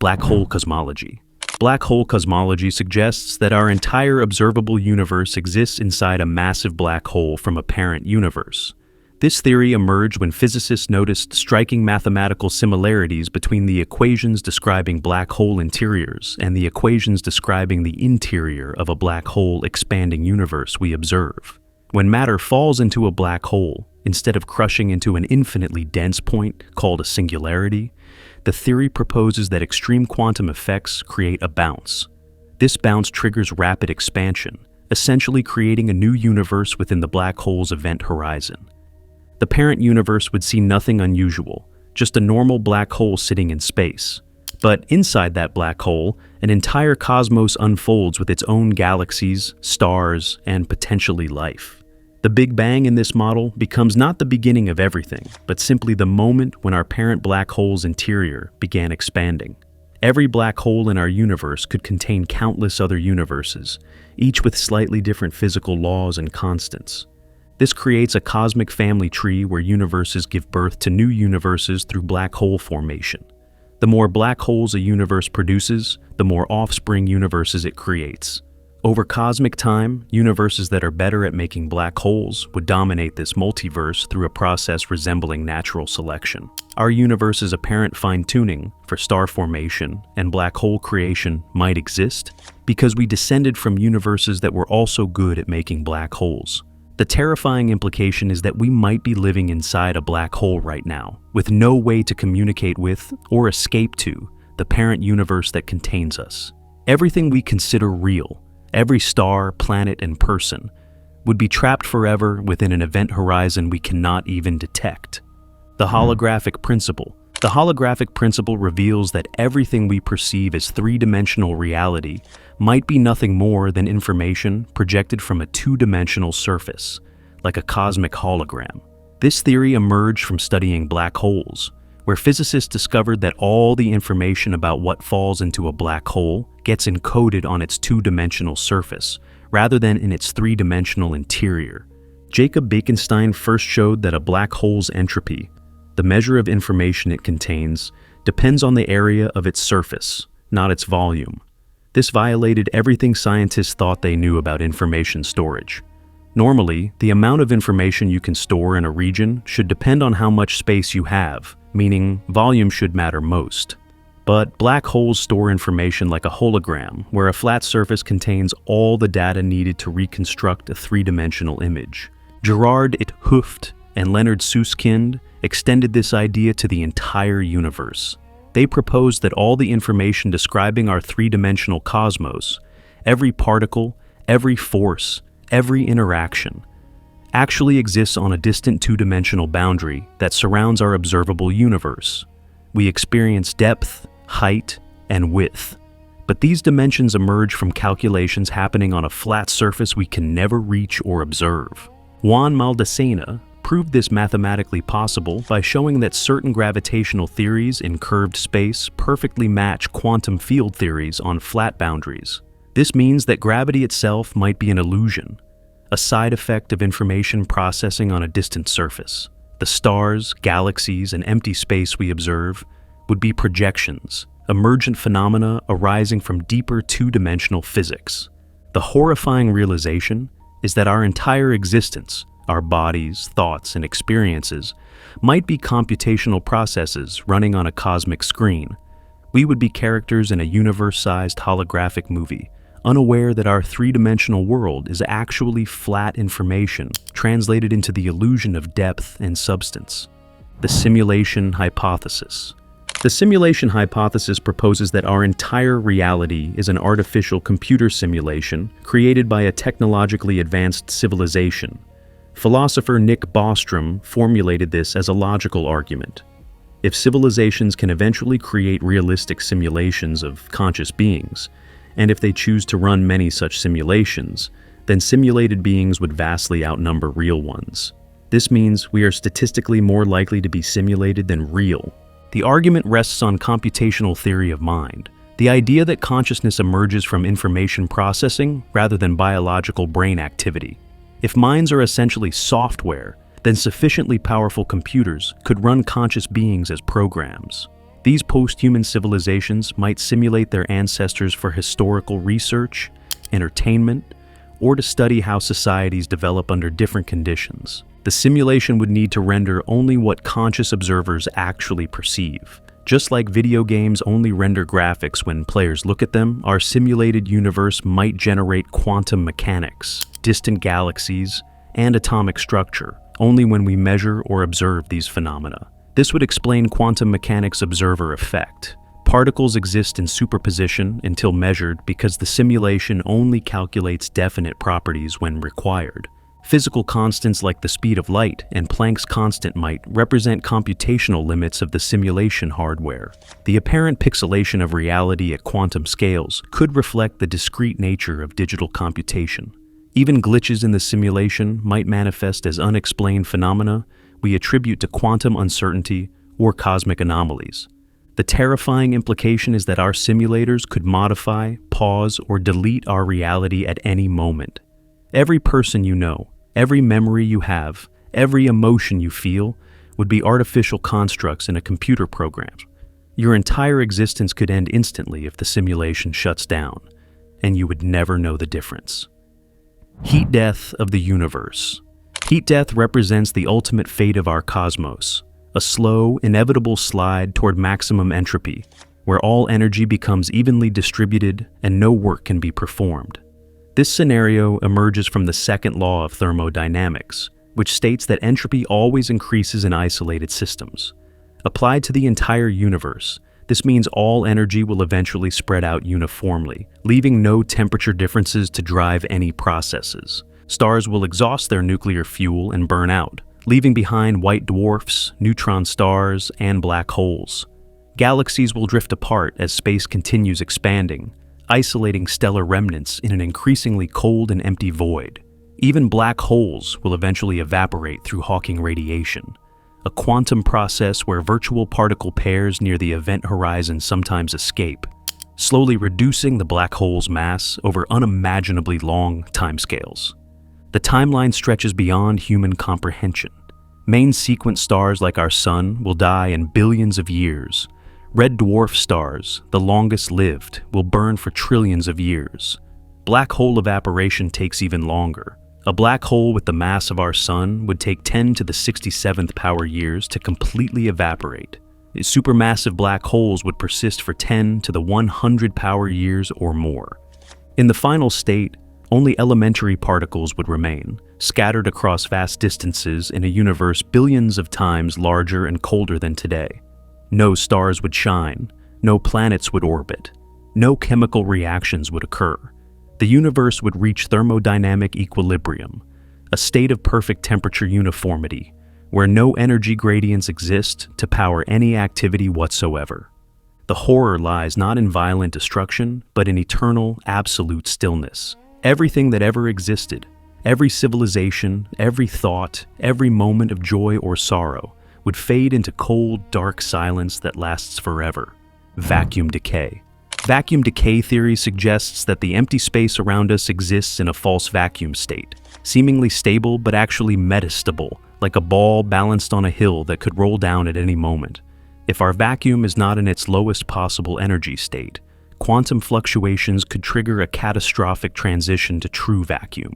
Black hole cosmology. Black hole cosmology suggests that our entire observable universe exists inside a massive black hole from a parent universe. This theory emerged when physicists noticed striking mathematical similarities between the equations describing black hole interiors and the equations describing the interior of a black hole expanding universe we observe. When matter falls into a black hole, instead of crushing into an infinitely dense point called a singularity, the theory proposes that extreme quantum effects create a bounce. This bounce triggers rapid expansion, essentially creating a new universe within the black hole's event horizon. The parent universe would see nothing unusual, just a normal black hole sitting in space. But inside that black hole, an entire cosmos unfolds with its own galaxies, stars, and potentially life. The Big Bang in this model becomes not the beginning of everything, but simply the moment when our parent black hole's interior began expanding. Every black hole in our universe could contain countless other universes, each with slightly different physical laws and constants. This creates a cosmic family tree where universes give birth to new universes through black hole formation. The more black holes a universe produces, the more offspring universes it creates. Over cosmic time, universes that are better at making black holes would dominate this multiverse through a process resembling natural selection. Our universe's apparent fine-tuning for star formation and black hole creation might exist because we descended from universes that were also good at making black holes. The terrifying implication is that we might be living inside a black hole right now, with no way to communicate with or escape to the parent universe that contains us. Everything we consider real, every star, planet, and person, would be trapped forever within an event horizon we cannot even detect. The holographic principle. The holographic principle reveals that everything we perceive as three-dimensional reality might be nothing more than information projected from a two-dimensional surface, like a cosmic hologram. This theory emerged from studying black holes, where physicists discovered that all the information about what falls into a black hole gets encoded on its two-dimensional surface, rather than in its three-dimensional interior. Jacob Bekenstein first showed that a black hole's entropy, the measure of information it contains, depends on the area of its surface, not its volume. This violated everything scientists thought they knew about information storage. Normally, the amount of information you can store in a region should depend on how much space you have, meaning volume should matter most. But black holes store information like a hologram, where a flat surface contains all the data needed to reconstruct a three-dimensional image. Gerard 't Hooft and Leonard Susskind extended this idea to the entire universe. They proposed that all the information describing our three-dimensional cosmos, every particle, every force, every interaction, actually exists on a distant two-dimensional boundary that surrounds our observable universe. We experience depth, height, and width. But these dimensions emerge from calculations happening on a flat surface we can never reach or observe. Juan Maldacena proved this mathematically possible by showing that certain gravitational theories in curved space perfectly match quantum field theories on flat boundaries. This means that gravity itself might be an illusion, a side effect of information processing on a distant surface. The stars, galaxies, and empty space we observe would be projections, emergent phenomena arising from deeper two-dimensional physics. The horrifying realization is that our entire existence, our bodies, thoughts, and experiences, might be computational processes running on a cosmic screen. We would be characters in a universe-sized holographic movie, unaware that our three-dimensional world is actually flat information translated into the illusion of depth and substance. The simulation hypothesis. The simulation hypothesis proposes that our entire reality is an artificial computer simulation created by a technologically advanced civilization. Philosopher Nick Bostrom formulated this as a logical argument. If civilizations can eventually create realistic simulations of conscious beings, and if they choose to run many such simulations, then simulated beings would vastly outnumber real ones. This means we are statistically more likely to be simulated than real. The argument rests on computational theory of mind, the idea that consciousness emerges from information processing rather than biological brain activity. If minds are essentially software, then sufficiently powerful computers could run conscious beings as programs. These post-human civilizations might simulate their ancestors for historical research, entertainment, or to study how societies develop under different conditions. The simulation would need to render only what conscious observers actually perceive. Just like video games only render graphics when players look at them, our simulated universe might generate quantum mechanics, distant galaxies, and atomic structure, only when we measure or observe these phenomena. This would explain quantum mechanics' observer effect. Particles exist in superposition until measured because the simulation only calculates definite properties when required. Physical constants like the speed of light and Planck's constant might represent computational limits of the simulation hardware. The apparent pixelation of reality at quantum scales could reflect the discrete nature of digital computation. Even glitches in the simulation might manifest as unexplained phenomena we attribute to quantum uncertainty or cosmic anomalies. The terrifying implication is that our simulators could modify, pause, or delete our reality at any moment. Every person you know, every memory you have, every emotion you feel would be artificial constructs in a computer program. Your entire existence could end instantly if the simulation shuts down, and you would never know the difference. Heat death of the universe. Heat death represents the ultimate fate of our cosmos, a slow, inevitable slide toward maximum entropy, where all energy becomes evenly distributed and no work can be performed. This scenario emerges from the second law of thermodynamics, which states that entropy always increases in isolated systems. Applied to the entire universe, this means all energy will eventually spread out uniformly, leaving no temperature differences to drive any processes. Stars will exhaust their nuclear fuel and burn out, leaving behind white dwarfs, neutron stars, and black holes. Galaxies will drift apart as space continues expanding, isolating stellar remnants in an increasingly cold and empty void. Even black holes will eventually evaporate through Hawking radiation, a quantum process where virtual particle pairs near the event horizon sometimes escape, slowly reducing the black hole's mass over unimaginably long timescales. The timeline stretches beyond human comprehension. Main sequence stars like our Sun will die in billions of years. Red dwarf stars, the longest lived, will burn for trillions of years. Black hole evaporation takes even longer. A black hole with the mass of our Sun would take 10 to the 67th power years to completely evaporate. Supermassive black holes would persist for 10 to the 100 power years or more. In the final state, only elementary particles would remain, scattered across vast distances in a universe billions of times larger and colder than today. No stars would shine, no planets would orbit, no chemical reactions would occur. The universe would reach thermodynamic equilibrium, a state of perfect temperature uniformity, where no energy gradients exist to power any activity whatsoever. The horror lies not in violent destruction, but in eternal, absolute stillness. Everything that ever existed, every civilization, every thought, every moment of joy or sorrow, would fade into cold, dark silence that lasts forever. Vacuum decay. Vacuum decay theory suggests that the empty space around us exists in a false vacuum state, seemingly stable but actually metastable, like a ball balanced on a hill that could roll down at any moment. If our vacuum is not in its lowest possible energy state, quantum fluctuations could trigger a catastrophic transition to true vacuum,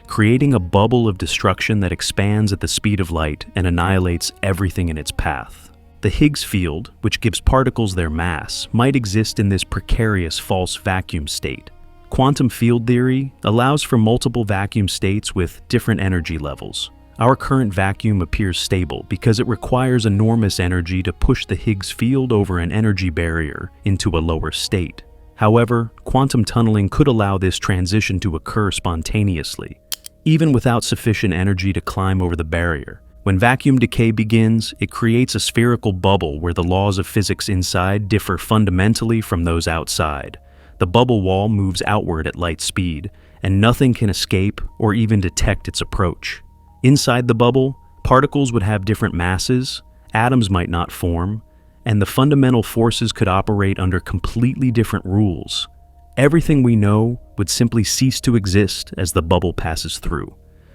creating a bubble of destruction that expands at the speed of light and annihilates everything in its path. The Higgs field, which gives particles their mass, might exist in this precarious false vacuum state. Quantum field theory allows for multiple vacuum states with different energy levels. Our current vacuum appears stable because it requires enormous energy to push the Higgs field over an energy barrier into a lower state. However, quantum tunneling could allow this transition to occur spontaneously, even without sufficient energy to climb over the barrier. When vacuum decay begins, it creates a spherical bubble where the laws of physics inside differ fundamentally from those outside. The bubble wall moves outward at light speed, and nothing can escape or even detect its approach. Inside the bubble, particles would have different masses, atoms might not form, and the fundamental forces could operate under completely different rules. Everything we know would simply cease to exist as the bubble passes through.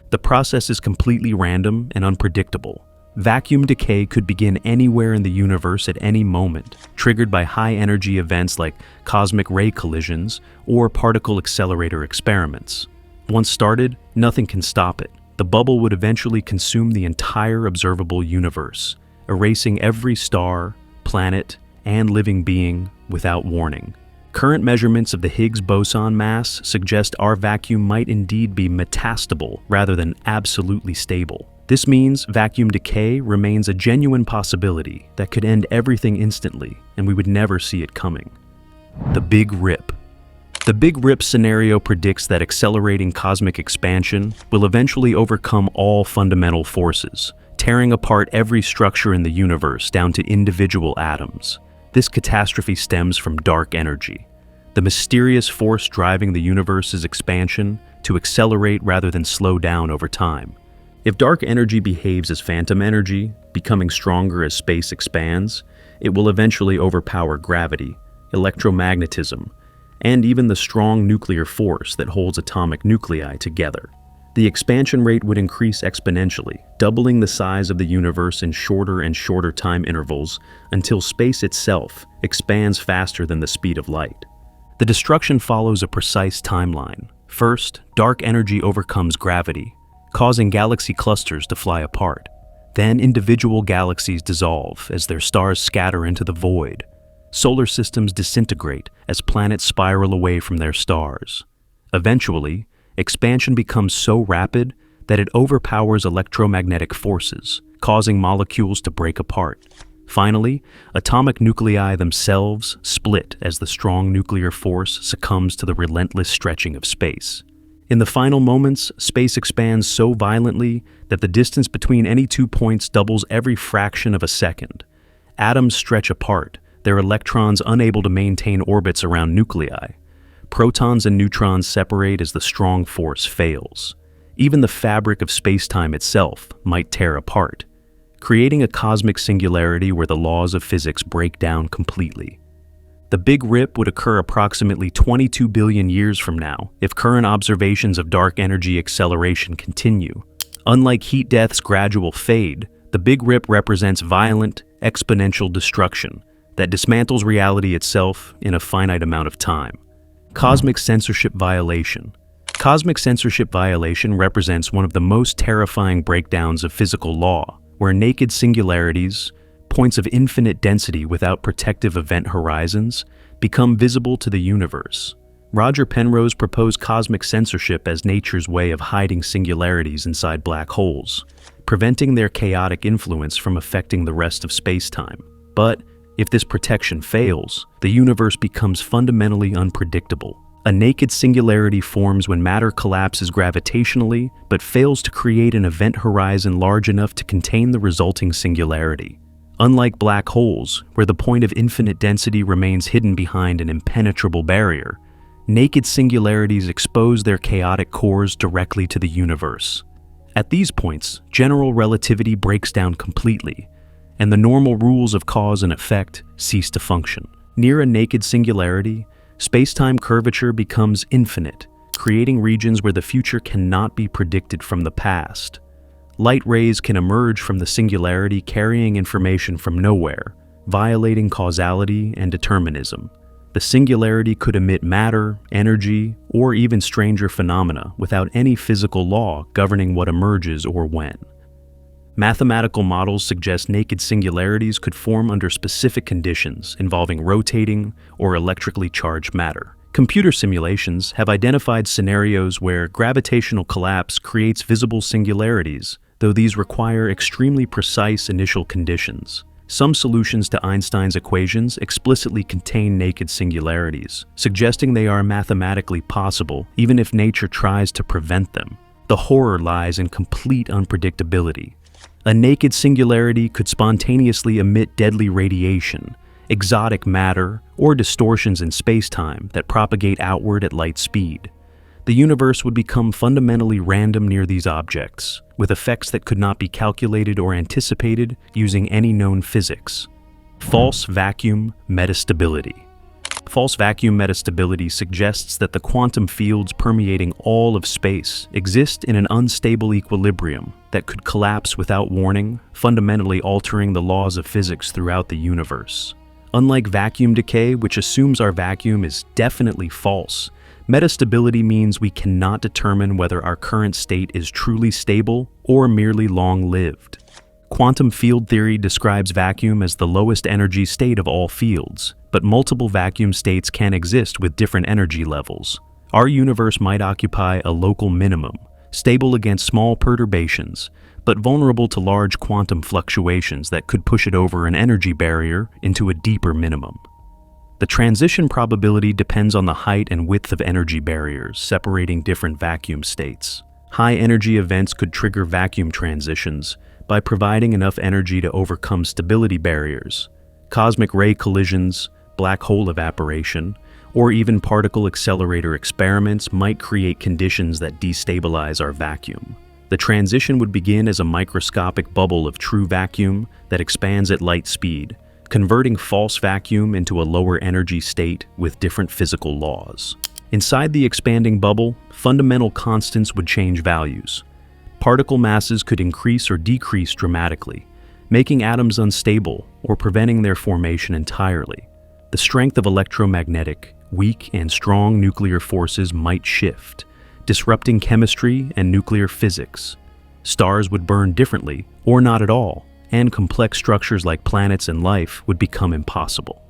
The process is completely random and unpredictable. Vacuum decay could begin anywhere in the universe at any moment, triggered by high-energy events like cosmic ray collisions or particle accelerator experiments. Once started, nothing can stop it. The bubble would eventually consume the entire observable universe, erasing every star, planet, and living being without warning. Current measurements of the Higgs boson mass suggest our vacuum might indeed be metastable rather than absolutely stable. This means vacuum decay remains a genuine possibility that could end everything instantly, and we would never see it coming. The Big Rip. The Big Rip scenario predicts that accelerating cosmic expansion will eventually overcome all fundamental forces, tearing apart every structure in the universe down to individual atoms. This catastrophe stems from dark energy, the mysterious force driving the universe's expansion to accelerate rather than slow down over time. If dark energy behaves as phantom energy, becoming stronger as space expands, it will eventually overpower gravity, electromagnetism, and even the strong nuclear force that holds atomic nuclei together. The expansion rate would increase exponentially, doubling the size of the universe in shorter and shorter time intervals until space itself expands faster than the speed of light. The destruction follows a precise timeline. First, dark energy overcomes gravity, causing galaxy clusters to fly apart. Then individual galaxies dissolve as their stars scatter into the void. Solar systems disintegrate as planets spiral away from their stars. Eventually, expansion becomes so rapid that it overpowers electromagnetic forces, causing molecules to break apart. Finally, atomic nuclei themselves split as the strong nuclear force succumbs to the relentless stretching of space. In the final moments, space expands so violently that the distance between any 2 points doubles every fraction of a second. Atoms stretch apart, their electrons unable to maintain orbits around nuclei. Protons and neutrons separate as the strong force fails. Even the fabric of space-time itself might tear apart, creating a cosmic singularity where the laws of physics break down completely. The Big Rip would occur approximately 22 billion years from now if current observations of dark energy acceleration continue. Unlike heat death's gradual fade, the Big Rip represents violent, exponential destruction that dismantles reality itself in a finite amount of time. Cosmic censorship violation. Cosmic censorship violation represents one of the most terrifying breakdowns of physical law, where naked singularities, points of infinite density without protective event horizons, become visible to the universe. Roger Penrose proposed cosmic censorship as nature's way of hiding singularities inside black holes, preventing their chaotic influence from affecting the rest of space-time. But if this protection fails, the universe becomes fundamentally unpredictable. A naked singularity forms when matter collapses gravitationally, but fails to create an event horizon large enough to contain the resulting singularity. Unlike black holes, where the point of infinite density remains hidden behind an impenetrable barrier, naked singularities expose their chaotic cores directly to the universe. At these points, general relativity breaks down completely, and the normal rules of cause and effect cease to function. Near a naked singularity, space-time curvature becomes infinite, creating regions where the future cannot be predicted from the past. Light rays can emerge from the singularity carrying information from nowhere, violating causality and determinism. The singularity could emit matter, energy, or even stranger phenomena without any physical law governing what emerges or when. Mathematical models suggest naked singularities could form under specific conditions involving rotating or electrically charged matter. Computer simulations have identified scenarios where gravitational collapse creates visible singularities, though these require extremely precise initial conditions. Some solutions to Einstein's equations explicitly contain naked singularities, suggesting they are mathematically possible even if nature tries to prevent them. The horror lies in complete unpredictability. A naked singularity could spontaneously emit deadly radiation, exotic matter, or distortions in space-time that propagate outward at light speed. The universe would become fundamentally random near these objects, with effects that could not be calculated or anticipated using any known physics. False vacuum metastability. False vacuum metastability suggests that the quantum fields permeating all of space exist in an unstable equilibrium that could collapse without warning, fundamentally altering the laws of physics throughout the universe. Unlike vacuum decay, which assumes our vacuum is definitely false, metastability means we cannot determine whether our current state is truly stable or merely long-lived. Quantum field theory describes vacuum as the lowest energy state of all fields, but multiple vacuum states can exist with different energy levels. Our universe might occupy a local minimum, stable against small perturbations, but vulnerable to large quantum fluctuations that could push it over an energy barrier into a deeper minimum. The transition probability depends on the height and width of energy barriers separating different vacuum states. High-energy events could trigger vacuum transitions by providing enough energy to overcome stability barriers. Cosmic ray collisions, black hole evaporation, or even particle accelerator experiments might create conditions that destabilize our vacuum. The transition would begin as a microscopic bubble of true vacuum that expands at light speed, converting false vacuum into a lower energy state with different physical laws. Inside the expanding bubble, fundamental constants would change values. Particle masses could increase or decrease dramatically, making atoms unstable or preventing their formation entirely. The strength of electromagnetic, weak and strong nuclear forces might shift, disrupting chemistry and nuclear physics. Stars would burn differently, or not at all, and complex structures like planets and life would become impossible.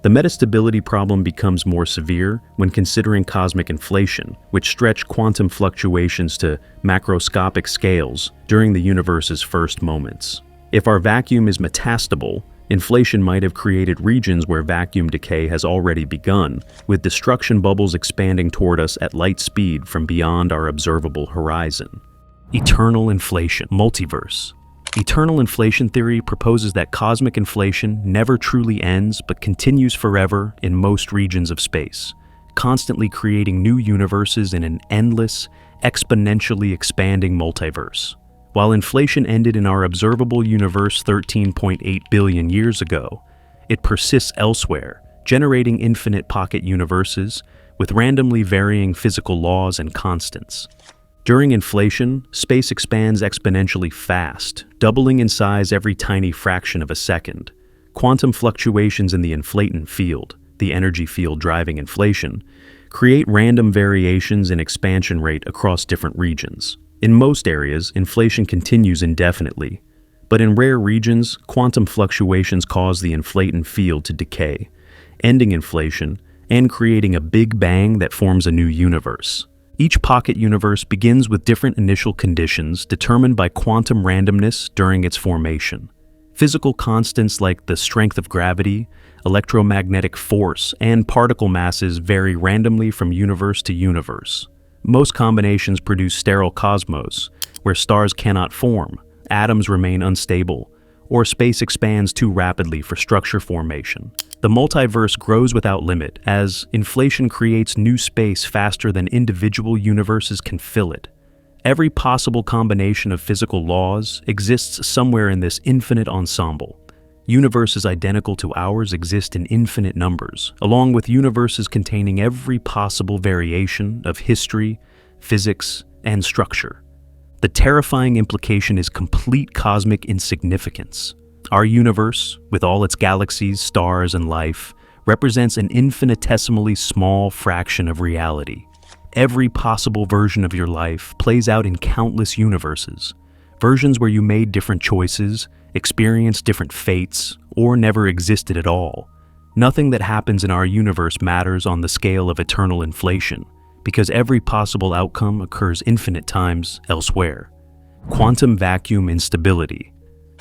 The metastability problem becomes more severe when considering cosmic inflation, which stretched quantum fluctuations to macroscopic scales during the universe's first moments. If our vacuum is metastable, inflation might have created regions where vacuum decay has already begun, with destruction bubbles expanding toward us at light speed from beyond our observable horizon. Eternal inflation. Multiverse. Eternal inflation theory proposes that cosmic inflation never truly ends but continues forever in most regions of space, constantly creating new universes in an endless, exponentially expanding multiverse. While inflation ended in our observable universe 13.8 billion years ago, it persists elsewhere, generating infinite pocket universes with randomly varying physical laws and constants. During inflation, space expands exponentially fast, doubling in size every tiny fraction of a second. Quantum fluctuations in the inflatant field, the energy field driving inflation, create random variations in expansion rate across different regions. In most areas, inflation continues indefinitely, but in rare regions, quantum fluctuations cause the inflatant field to decay, ending inflation and creating a big bang that forms a new universe. Each pocket universe begins with different initial conditions determined by quantum randomness during its formation. Physical constants like the strength of gravity, electromagnetic force, and particle masses vary randomly from universe to universe. Most combinations produce sterile cosmos, where stars cannot form, atoms remain unstable, or space expands too rapidly for structure formation. The multiverse grows without limit as inflation creates new space faster than individual universes can fill it. Every possible combination of physical laws exists somewhere in this infinite ensemble. Universes identical to ours exist in infinite numbers, along with universes containing every possible variation of history, physics, and structure. The terrifying implication is complete cosmic insignificance. Our universe, with all its galaxies, stars, and life, represents an infinitesimally small fraction of reality. Every possible version of your life plays out in countless universes, versions where you made different choices, experienced different fates, or never existed at all. Nothing that happens in our universe matters on the scale of eternal inflation, because every possible outcome occurs infinite times elsewhere. Quantum vacuum instability.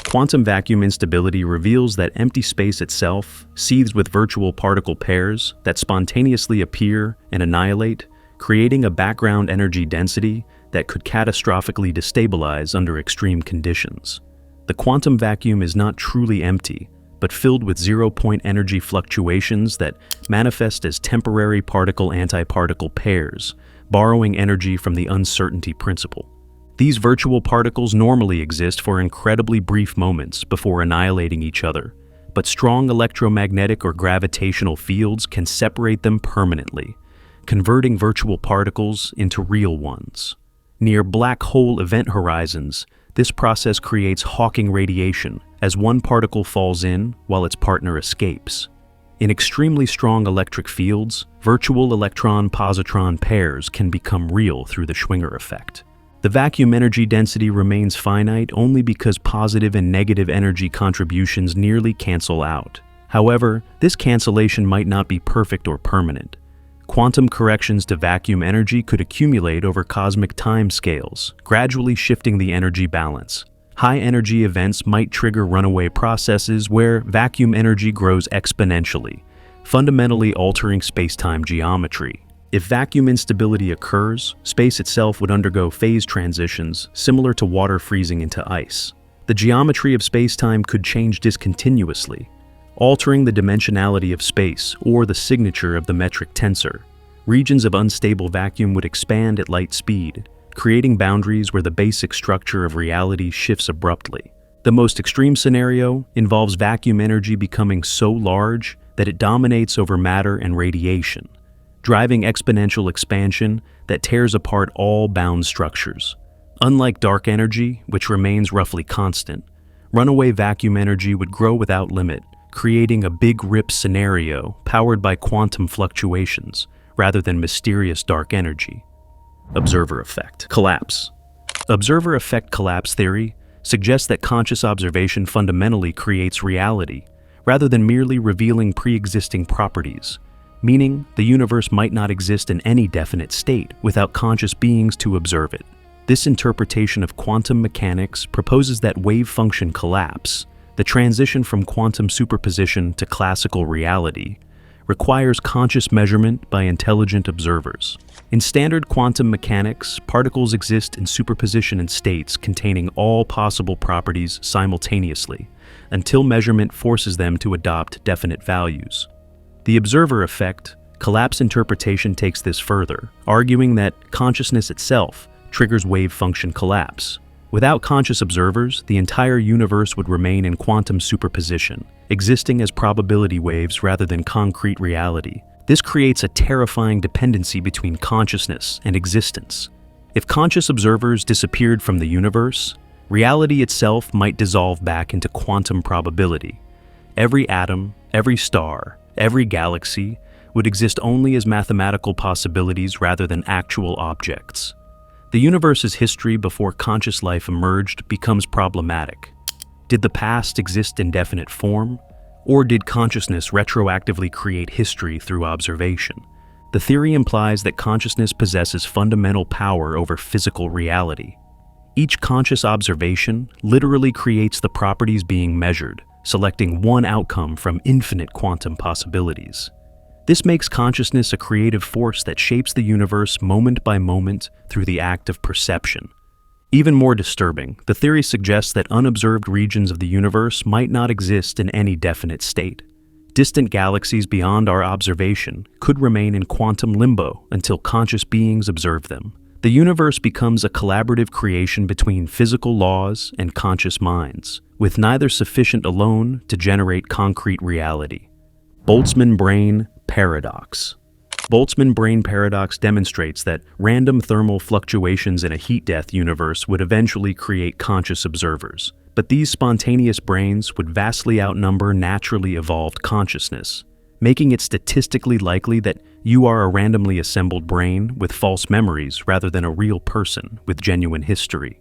Quantum vacuum instability reveals that empty space itself seethes with virtual particle pairs that spontaneously appear and annihilate, creating a background energy density that could catastrophically destabilize under extreme conditions. The quantum vacuum is not truly empty, but filled with zero-point energy fluctuations that manifest as temporary particle-antiparticle pairs, borrowing energy from the uncertainty principle. These virtual particles normally exist for incredibly brief moments before annihilating each other, but strong electromagnetic or gravitational fields can separate them permanently, converting virtual particles into real ones. Near black hole event horizons, this process creates Hawking radiation as one particle falls in while its partner escapes. In extremely strong electric fields, virtual electron-positron pairs can become real through the Schwinger effect. The vacuum energy density remains finite only because positive and negative energy contributions nearly cancel out. However, this cancellation might not be perfect or permanent. Quantum corrections to vacuum energy could accumulate over cosmic time scales, gradually shifting the energy balance. High-energy events might trigger runaway processes where vacuum energy grows exponentially, fundamentally altering spacetime geometry. If vacuum instability occurs, space itself would undergo phase transitions similar to water freezing into ice. The geometry of spacetime could change discontinuously, altering the dimensionality of space or the signature of the metric tensor. Regions of unstable vacuum would expand at light speed, creating boundaries where the basic structure of reality shifts abruptly. The most extreme scenario involves vacuum energy becoming so large that it dominates over matter and radiation, driving exponential expansion that tears apart all bound structures. Unlike dark energy, which remains roughly constant, runaway vacuum energy would grow without limit, creating a big rip scenario powered by quantum fluctuations rather than mysterious dark energy. Observer effect collapse. Observer effect collapse theory suggests that conscious observation fundamentally creates reality, rather than merely revealing pre-existing properties, meaning the universe might not exist in any definite state without conscious beings to observe it. This interpretation of quantum mechanics proposes that wave function collapse, the transition from quantum superposition to classical reality, requires conscious measurement by intelligent observers. In standard quantum mechanics, particles exist in superposition in states containing all possible properties simultaneously, until measurement forces them to adopt definite values. The observer effect collapse interpretation takes this further, arguing that consciousness itself triggers wave function collapse. Without conscious observers, the entire universe would remain in quantum superposition, existing as probability waves rather than concrete reality. This creates a terrifying dependency between consciousness and existence. If conscious observers disappeared from the universe, reality itself might dissolve back into quantum probability. Every atom, every star, every galaxy would exist only as mathematical possibilities rather than actual objects. The universe's history before conscious life emerged becomes problematic. Did the past exist in definite form, or did consciousness retroactively create history through observation? The theory implies that consciousness possesses fundamental power over physical reality. Each conscious observation literally creates the properties being measured, selecting one outcome from infinite quantum possibilities. This makes consciousness a creative force that shapes the universe moment by moment through the act of perception. Even more disturbing, the theory suggests that unobserved regions of the universe might not exist in any definite state. Distant galaxies beyond our observation could remain in quantum limbo until conscious beings observe them. The universe becomes a collaborative creation between physical laws and conscious minds, with neither sufficient alone to generate concrete reality. Boltzmann brain paradox. Boltzmann brain paradox demonstrates that random thermal fluctuations in a heat-death universe would eventually create conscious observers, but these spontaneous brains would vastly outnumber naturally evolved consciousness, making it statistically likely that you are a randomly assembled brain with false memories rather than a real person with genuine history.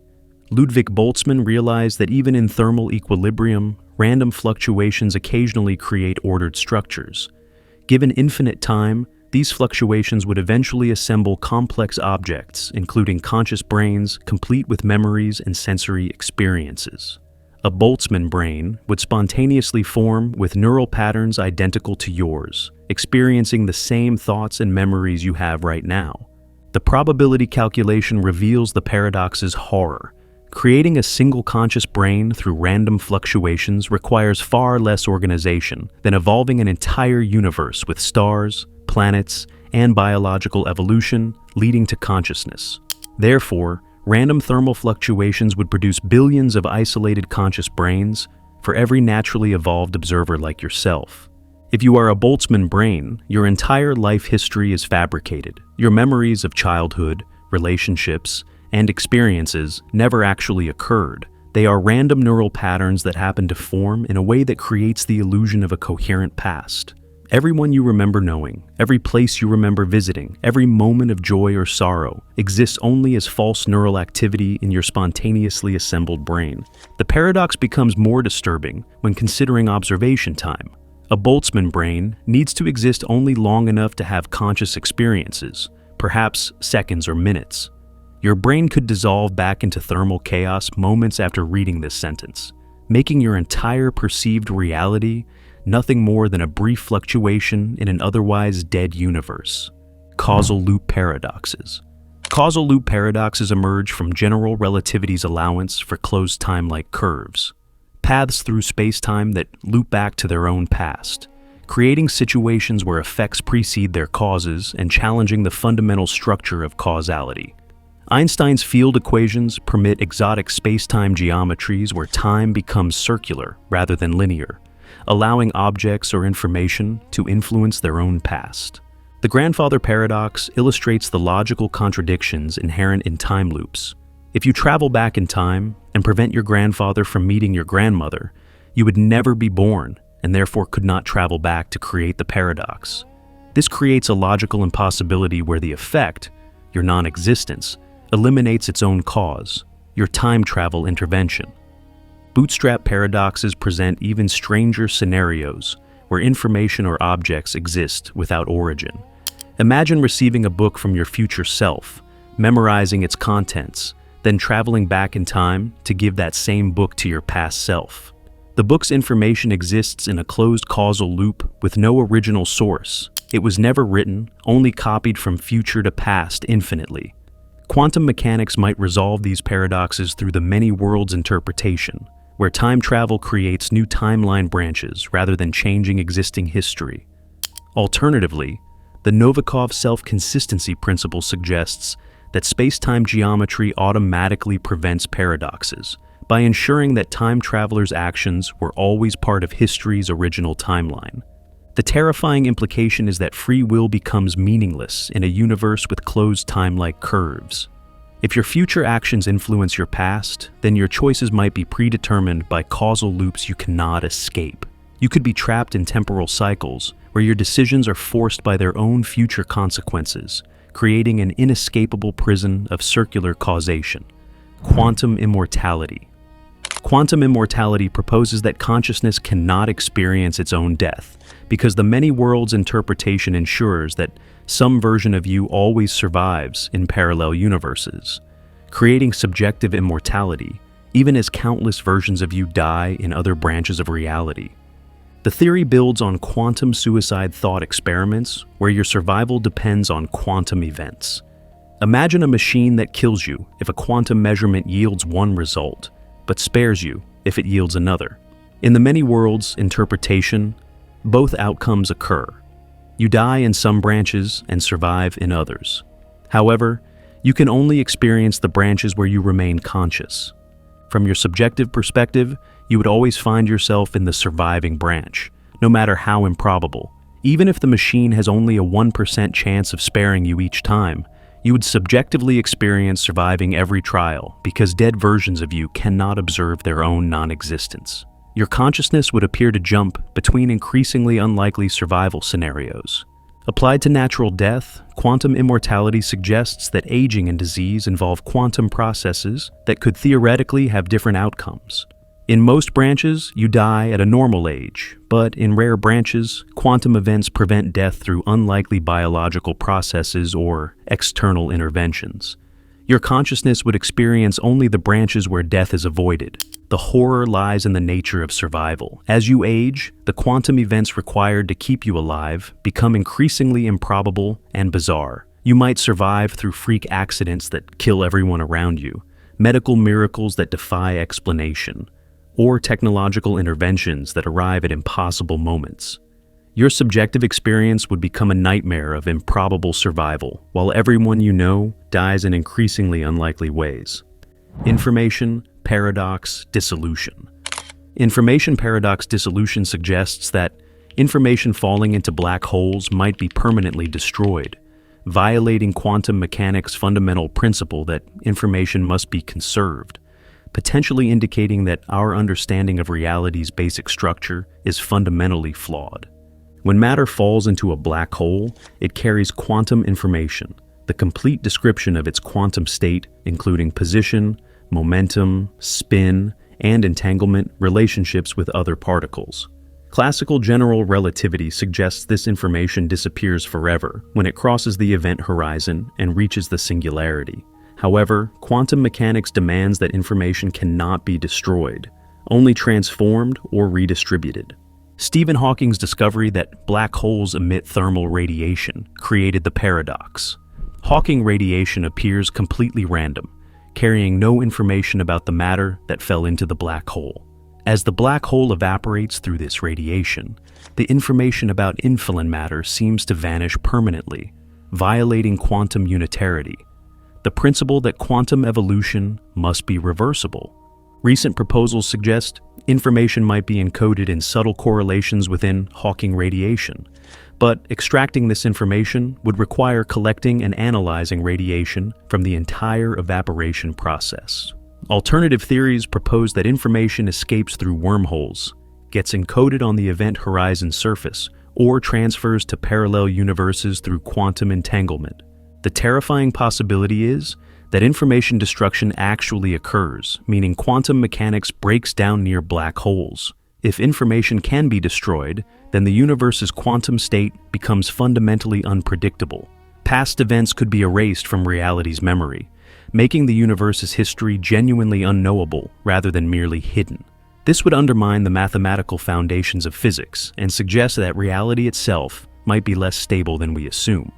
Ludwig Boltzmann realized that even in thermal equilibrium, random fluctuations occasionally create ordered structures. Given infinite time, these fluctuations would eventually assemble complex objects, including conscious brains, complete with memories and sensory experiences. A Boltzmann brain would spontaneously form with neural patterns identical to yours, experiencing the same thoughts and memories you have right now. The probability calculation reveals the paradox's horror. Creating a single conscious brain through random fluctuations requires far less organization than evolving an entire universe with stars, planets, and biological evolution leading to consciousness. Therefore, random thermal fluctuations would produce billions of isolated conscious brains, for every naturally evolved observer like yourself. If you are a Boltzmann brain, your entire life history is fabricated. Your memories of childhood, relationships, and experiences never actually occurred. They are random neural patterns that happen to form in a way that creates the illusion of a coherent past. Everyone you remember knowing, every place you remember visiting, every moment of joy or sorrow exists only as false neural activity in your spontaneously assembled brain. The paradox becomes more disturbing when considering observation time. A Boltzmann brain needs to exist only long enough to have conscious experiences, perhaps seconds or minutes. Your brain could dissolve back into thermal chaos moments after reading this sentence, making your entire perceived reality nothing more than a brief fluctuation in an otherwise dead universe. Causal loop paradoxes. Causal loop paradoxes emerge from general relativity's allowance for closed time-like curves, paths through space-time that loop back to their own past, creating situations where effects precede their causes and challenging the fundamental structure of causality. Einstein's field equations permit exotic space-time geometries where time becomes circular rather than linear, allowing objects or information to influence their own past. The grandfather paradox illustrates the logical contradictions inherent in time loops. If you travel back in time and prevent your grandfather from meeting your grandmother, you would never be born and therefore could not travel back to create the paradox. This creates a logical impossibility where the effect, your non-existence, eliminates its own cause, your time travel intervention. Bootstrap paradoxes present even stranger scenarios where information or objects exist without origin. Imagine receiving a book from your future self, memorizing its contents, then traveling back in time to give that same book to your past self. The book's information exists in a closed causal loop with no original source. It was never written, only copied from future to past infinitely. Quantum mechanics might resolve these paradoxes through the many worlds interpretation, where time travel creates new timeline branches rather than changing existing history. Alternatively, the Novikov self-consistency principle suggests that space-time geometry automatically prevents paradoxes by ensuring that time travelers' actions were always part of history's original timeline. The terrifying implication is that free will becomes meaningless in a universe with closed time-like curves. If your future actions influence your past, then your choices might be predetermined by causal loops you cannot escape. You could be trapped in temporal cycles where your decisions are forced by their own future consequences, creating an inescapable prison of circular causation. Quantum immortality. Quantum immortality proposes that consciousness cannot experience its own death, because the many worlds interpretation ensures that some version of you always survives in parallel universes, creating subjective immortality, even as countless versions of you die in other branches of reality. The theory builds on quantum suicide thought experiments, where your survival depends on quantum events. Imagine a machine that kills you if a quantum measurement yields one result, but spares you if it yields another. In the many worlds interpretation, both outcomes occur. You die in some branches and survive in others. However, you can only experience the branches where you remain conscious. From your subjective perspective, you would always find yourself in the surviving branch, no matter how improbable. Even if the machine has only a 1% chance of sparing you each time, you would subjectively experience surviving every trial because dead versions of you cannot observe their own non-existence. Your consciousness would appear to jump between increasingly unlikely survival scenarios. Applied to natural death, quantum immortality suggests that aging and disease involve quantum processes that could theoretically have different outcomes. In most branches, you die at a normal age, but in rare branches, quantum events prevent death through unlikely biological processes or external interventions. Your consciousness would experience only the branches where death is avoided. The horror lies in the nature of survival. As you age, the quantum events required to keep you alive become increasingly improbable and bizarre. You might survive through freak accidents that kill everyone around you, medical miracles that defy explanation, or technological interventions that arrive at impossible moments. Your subjective experience would become a nightmare of improbable survival, while everyone you know dies in increasingly unlikely ways. Information, paradox, dissolution. Information paradox dissolution suggests that information falling into black holes might be permanently destroyed, violating quantum mechanics' fundamental principle that information must be conserved, potentially indicating that our understanding of reality's basic structure is fundamentally flawed. When matter falls into a black hole, it carries quantum information, the complete description of its quantum state, including position, momentum, spin, and entanglement relationships with other particles. Classical general relativity suggests this information disappears forever when it crosses the event horizon and reaches the singularity. However, quantum mechanics demands that information cannot be destroyed, only transformed or redistributed. Stephen Hawking's discovery that black holes emit thermal radiation created the paradox. Hawking radiation appears completely random, carrying no information about the matter that fell into the black hole. As the black hole evaporates through this radiation, the information about infallen matter seems to vanish permanently, violating quantum unitarity, the principle that quantum evolution must be reversible. Recent proposals suggest information might be encoded in subtle correlations within Hawking radiation, but extracting this information would require collecting and analyzing radiation from the entire evaporation process. Alternative theories propose that information escapes through wormholes, gets encoded on the event horizon surface, or transfers to parallel universes through quantum entanglement. The terrifying possibility is that information destruction actually occurs, meaning quantum mechanics breaks down near black holes. If information can be destroyed, then the universe's quantum state becomes fundamentally unpredictable. Past events could be erased from reality's memory, making the universe's history genuinely unknowable rather than merely hidden. This would undermine the mathematical foundations of physics and suggest that reality itself might be less stable than we assume.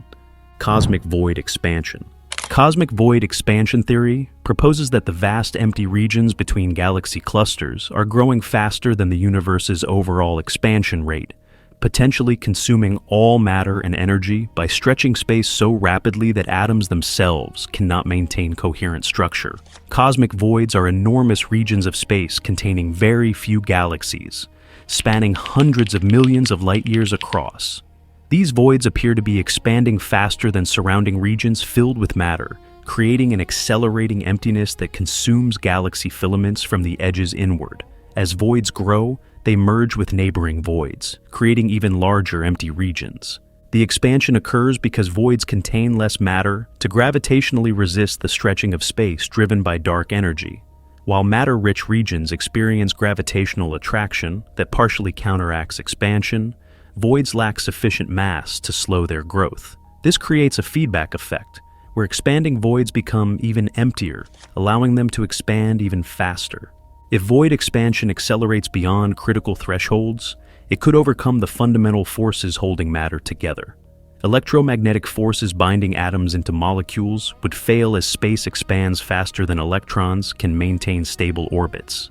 Cosmic void expansion. Cosmic void expansion theory proposes that the vast empty regions between galaxy clusters are growing faster than the universe's overall expansion rate, potentially consuming all matter and energy by stretching space so rapidly that atoms themselves cannot maintain coherent structure. Cosmic voids are enormous regions of space containing very few galaxies, spanning hundreds of millions of light-years across. These voids appear to be expanding faster than surrounding regions filled with matter, creating an accelerating emptiness that consumes galaxy filaments from the edges inward. As voids grow, they merge with neighboring voids, creating even larger empty regions. The expansion occurs because voids contain less matter to gravitationally resist the stretching of space driven by dark energy, while matter-rich regions experience gravitational attraction that partially counteracts expansion. Voids lack sufficient mass to slow their growth. This creates a feedback effect, where expanding voids become even emptier, allowing them to expand even faster. If void expansion accelerates beyond critical thresholds, it could overcome the fundamental forces holding matter together. Electromagnetic forces binding atoms into molecules would fail as space expands faster than electrons can maintain stable orbits.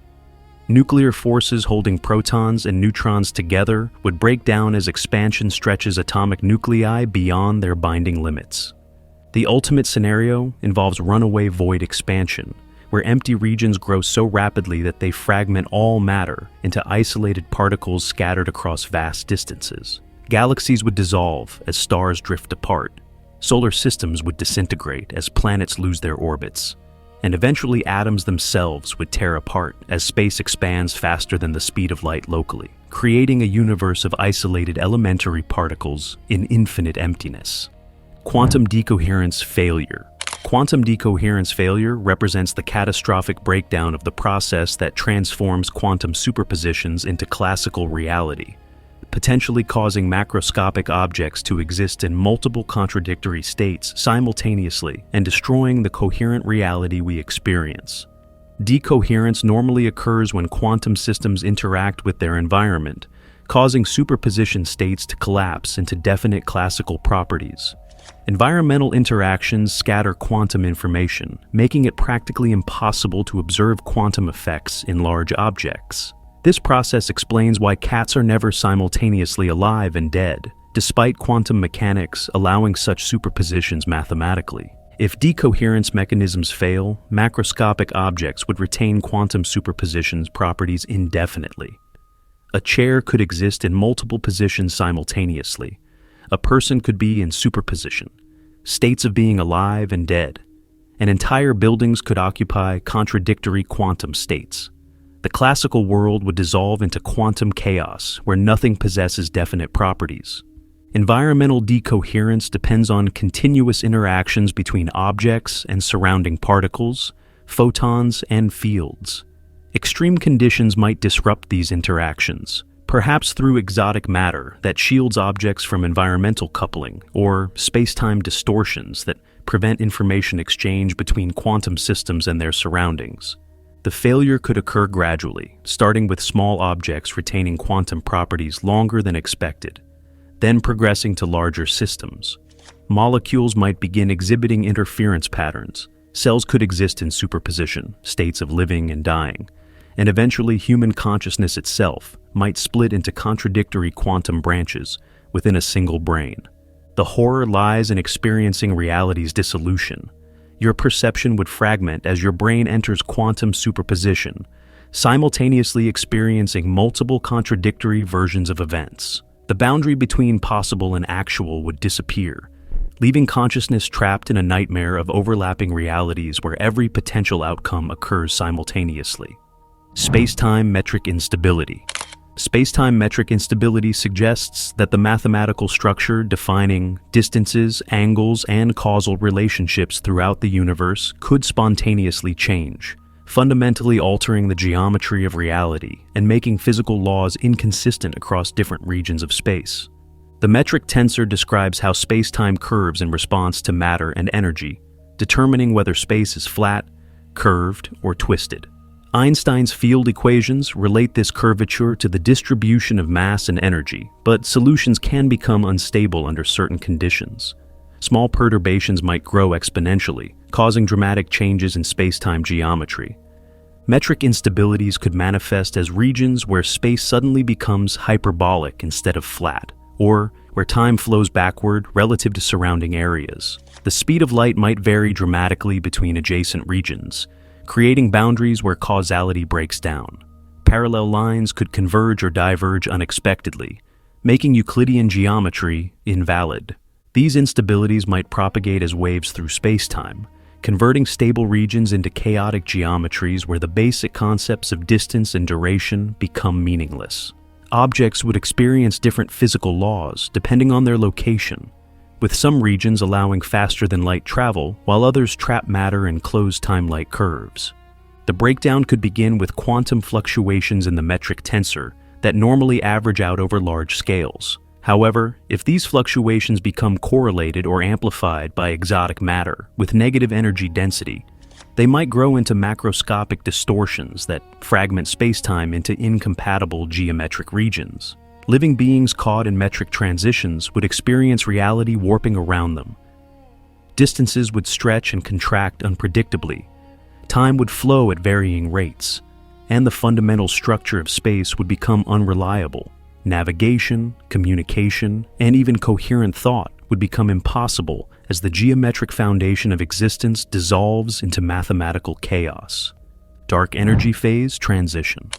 Nuclear forces holding protons and neutrons together would break down as expansion stretches atomic nuclei beyond their binding limits. The ultimate scenario involves runaway void expansion, where empty regions grow so rapidly that they fragment all matter into isolated particles scattered across vast distances. Galaxies would dissolve as stars drift apart. Solar systems would disintegrate as planets lose their orbits. And eventually atoms themselves would tear apart as space expands faster than the speed of light locally, creating a universe of isolated elementary particles in infinite emptiness. Quantum decoherence failure. Quantum decoherence failure represents the catastrophic breakdown of the process that transforms quantum superpositions into classical reality, potentially causing macroscopic objects to exist in multiple contradictory states simultaneously and destroying the coherent reality we experience. Decoherence normally occurs when quantum systems interact with their environment, causing superposition states to collapse into definite classical properties. Environmental interactions scatter quantum information, making it practically impossible to observe quantum effects in large objects. This process explains why cats are never simultaneously alive and dead, despite quantum mechanics allowing such superpositions mathematically. If decoherence mechanisms fail, macroscopic objects would retain quantum superposition's properties indefinitely. A chair could exist in multiple positions simultaneously. A person could be in superposition, states of being alive and dead, and entire buildings could occupy contradictory quantum states. The classical world would dissolve into quantum chaos, where nothing possesses definite properties. Environmental decoherence depends on continuous interactions between objects and surrounding particles, photons, and fields. Extreme conditions might disrupt these interactions, perhaps through exotic matter that shields objects from environmental coupling or space-time distortions that prevent information exchange between quantum systems and their surroundings. The failure could occur gradually, starting with small objects retaining quantum properties longer than expected, then progressing to larger systems. Molecules might begin exhibiting interference patterns. Cells could exist in superposition, states of living and dying, and eventually human consciousness itself might split into contradictory quantum branches within a single brain. The horror lies in experiencing reality's dissolution. Your perception would fragment as your brain enters quantum superposition, simultaneously experiencing multiple contradictory versions of events. The boundary between possible and actual would disappear, leaving consciousness trapped in a nightmare of overlapping realities where every potential outcome occurs simultaneously. Spacetime metric instability. Spacetime metric instability suggests that the mathematical structure defining distances, angles, and causal relationships throughout the universe could spontaneously change, fundamentally altering the geometry of reality and making physical laws inconsistent across different regions of space. The metric tensor describes how space-time curves in response to matter and energy, determining whether space is flat, curved, or twisted. Einstein's field equations relate this curvature to the distribution of mass and energy, but solutions can become unstable under certain conditions. Small perturbations might grow exponentially, causing dramatic changes in space-time geometry. Metric instabilities could manifest as regions where space suddenly becomes hyperbolic instead of flat, or where time flows backward relative to surrounding areas. The speed of light might vary dramatically between adjacent regions, creating boundaries where causality breaks down. Parallel lines could converge or diverge unexpectedly, making Euclidean geometry invalid. These instabilities might propagate as waves through space-time, converting stable regions into chaotic geometries where the basic concepts of distance and duration become meaningless. Objects would experience different physical laws depending on their location, with some regions allowing faster-than-light travel while others trap matter in closed time-like curves. The breakdown could begin with quantum fluctuations in the metric tensor that normally average out over large scales. However, if these fluctuations become correlated or amplified by exotic matter with negative energy density, they might grow into macroscopic distortions that fragment spacetime into incompatible geometric regions. Living beings caught in metric transitions would experience reality warping around them. Distances would stretch and contract unpredictably. Time would flow at varying rates, and the fundamental structure of space would become unreliable. Navigation, communication, and even coherent thought would become impossible as the geometric foundation of existence dissolves into mathematical chaos. Dark energy phase transition.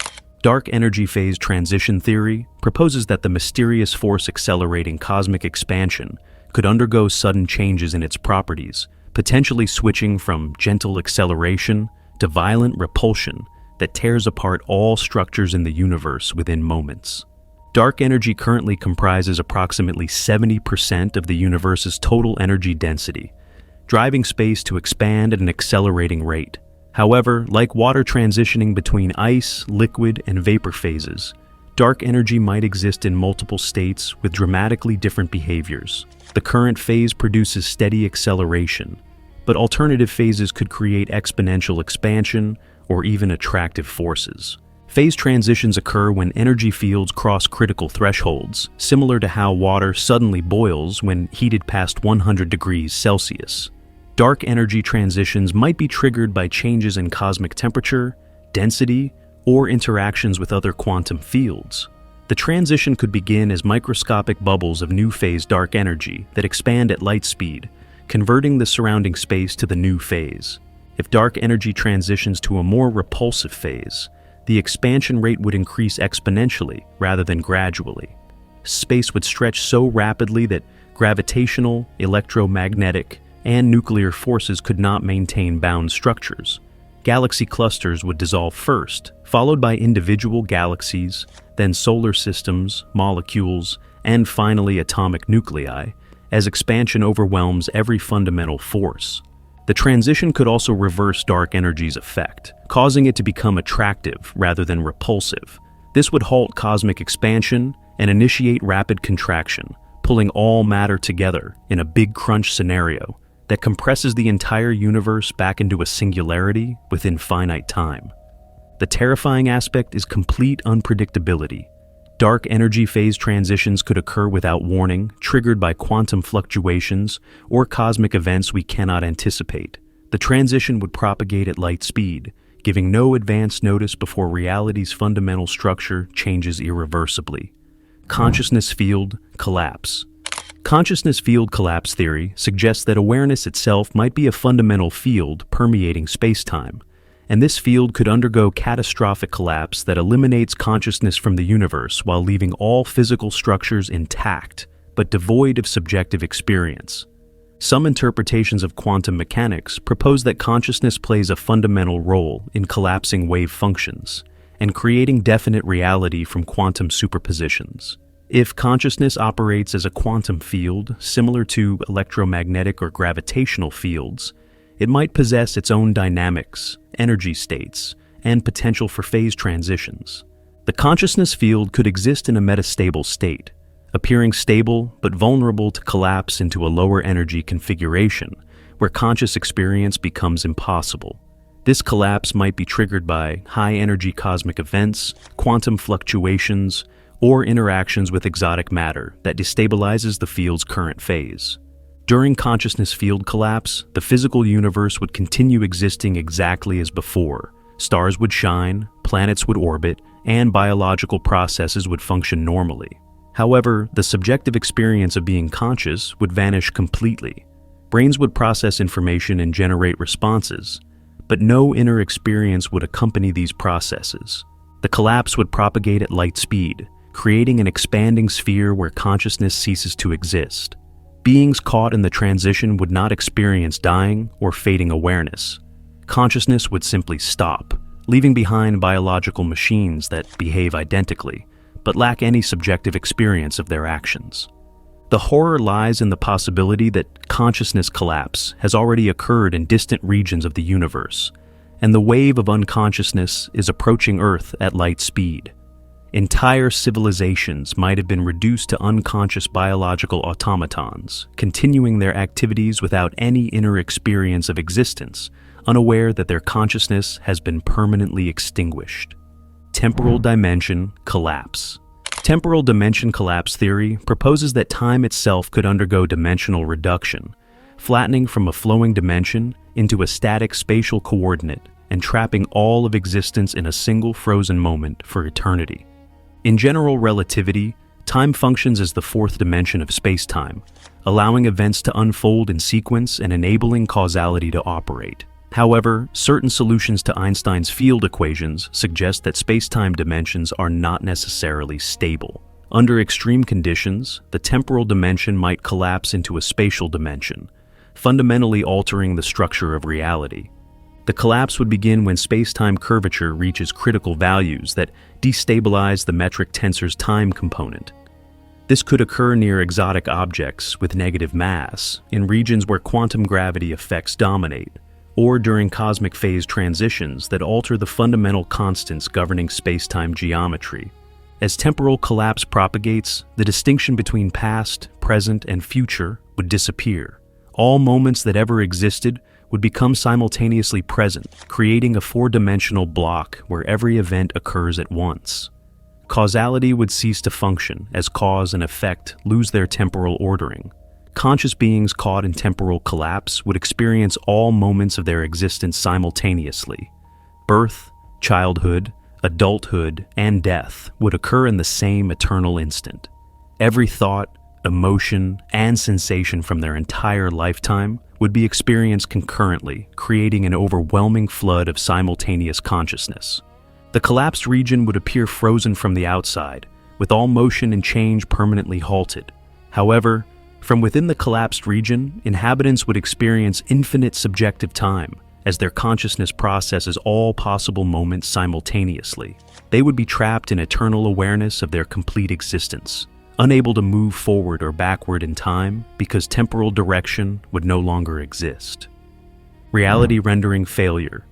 Dark energy phase transition theory proposes that the mysterious force accelerating cosmic expansion could undergo sudden changes in its properties, potentially switching from gentle acceleration to violent repulsion that tears apart all structures in the universe within moments. Dark energy currently comprises approximately 70% of the universe's total energy density, driving space to expand at an accelerating rate. However, like water transitioning between ice, liquid, and vapor phases, dark energy might exist in multiple states with dramatically different behaviors. The current phase produces steady acceleration, but alternative phases could create exponential expansion or even attractive forces. Phase transitions occur when energy fields cross critical thresholds, similar to how water suddenly boils when heated past 100 degrees Celsius. Dark energy transitions might be triggered by changes in cosmic temperature, density, or interactions with other quantum fields. The transition could begin as microscopic bubbles of new phase dark energy that expand at light speed, converting the surrounding space to the new phase. If dark energy transitions to a more repulsive phase, the expansion rate would increase exponentially rather than gradually. Space would stretch so rapidly that gravitational, electromagnetic, and nuclear forces could not maintain bound structures. Galaxy clusters would dissolve first, followed by individual galaxies, then solar systems, molecules, and finally atomic nuclei, as expansion overwhelms every fundamental force. The transition could also reverse dark energy's effect, causing it to become attractive rather than repulsive. This would halt cosmic expansion and initiate rapid contraction, pulling all matter together in a big crunch scenario that compresses the entire universe back into a singularity within finite time. The terrifying aspect is complete unpredictability. Dark energy phase transitions could occur without warning, triggered by quantum fluctuations or cosmic events we cannot anticipate. The transition would propagate at light speed, giving no advance notice before reality's fundamental structure changes irreversibly. Consciousness field collapse. Consciousness field collapse theory suggests that awareness itself might be a fundamental field permeating spacetime, and this field could undergo catastrophic collapse that eliminates consciousness from the universe while leaving all physical structures intact, but devoid of subjective experience. Some interpretations of quantum mechanics propose that consciousness plays a fundamental role in collapsing wave functions and creating definite reality from quantum superpositions. If consciousness operates as a quantum field, similar to electromagnetic or gravitational fields, it might possess its own dynamics, energy states, and potential for phase transitions. The consciousness field could exist in a metastable state, appearing stable but vulnerable to collapse into a lower energy configuration, where conscious experience becomes impossible. This collapse might be triggered by high-energy cosmic events, quantum fluctuations, or interactions with exotic matter that destabilizes the field's current phase. During consciousness field collapse, the physical universe would continue existing exactly as before. Stars would shine, planets would orbit, and biological processes would function normally. However, the subjective experience of being conscious would vanish completely. Brains would process information and generate responses, but no inner experience would accompany these processes. The collapse would propagate at light speed, creating an expanding sphere where consciousness ceases to exist. Beings caught in the transition would not experience dying or fading awareness. Consciousness would simply stop, leaving behind biological machines that behave identically, but lack any subjective experience of their actions. The horror lies in the possibility that consciousness collapse has already occurred in distant regions of the universe, and the wave of unconsciousness is approaching Earth at light speed. Entire civilizations might have been reduced to unconscious biological automatons, continuing their activities without any inner experience of existence, unaware that their consciousness has been permanently extinguished. Temporal dimension collapse. Temporal dimension collapse theory proposes that time itself could undergo dimensional reduction, flattening from a flowing dimension into a static spatial coordinate and trapping all of existence in a single frozen moment for eternity. In general relativity, time functions as the fourth dimension of spacetime, allowing events to unfold in sequence and enabling causality to operate. However, certain solutions to Einstein's field equations suggest that spacetime dimensions are not necessarily stable. Under extreme conditions, the temporal dimension might collapse into a spatial dimension, fundamentally altering the structure of reality. The collapse would begin when spacetime curvature reaches critical values that destabilize the metric tensor's time component. This could occur near exotic objects with negative mass, in regions where quantum gravity effects dominate, or during cosmic phase transitions that alter the fundamental constants governing spacetime geometry. As temporal collapse propagates, the distinction between past, present, and future would disappear. All moments that ever existed would become simultaneously present, creating a four-dimensional block where every event occurs at once. Causality would cease to function as cause and effect lose their temporal ordering. Conscious beings caught in temporal collapse would experience all moments of their existence simultaneously. Birth, childhood, adulthood, and death would occur in the same eternal instant. Every thought, emotion, and sensation from their entire lifetime would be experienced concurrently, creating an overwhelming flood of simultaneous consciousness. The collapsed region would appear frozen from the outside, with all motion and change permanently halted. However, from within the collapsed region, inhabitants would experience infinite subjective time, as their consciousness processes all possible moments simultaneously. They would be trapped in eternal awareness of their complete existence, unable to move forward or backward in time because temporal direction would no longer exist. Reality rendering failure.